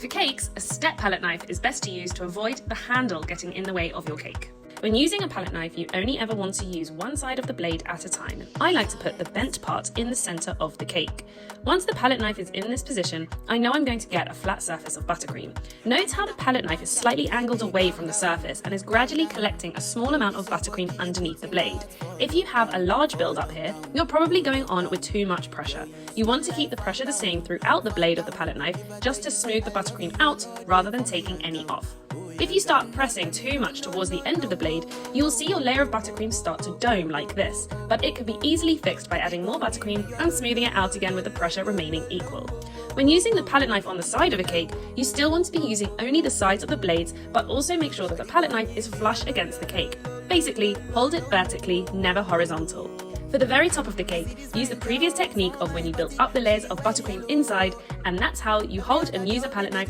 For cakes, a step palette knife is best to use to avoid the handle getting in the way of your cake. When using a palette knife, you only ever want to use one side of the blade at a time. I like to put the bent part in the center of the cake. Once the palette knife is in this position, I know I'm going to get a flat surface of buttercream. Note how the palette knife is slightly angled away from the surface and is gradually collecting a small amount of buttercream underneath the blade. If you have a large build-up here, you're probably going on with too much pressure. You want to keep the pressure the same throughout the blade of the palette knife, just to smooth the buttercream out rather than taking any off. If you start pressing too much towards the end of the blade, you will see your layer of buttercream start to dome like this, but it can be easily fixed by adding more buttercream and smoothing it out again with the pressure remaining equal. When using the palette knife on the side of a cake, you still want to be using only the sides of the blades, but also make sure that the palette knife is flush against the cake. Basically, hold it vertically, never horizontal. For the very top of the cake, use the previous technique of when you built up the layers of buttercream inside, and that's how you hold and use a palette knife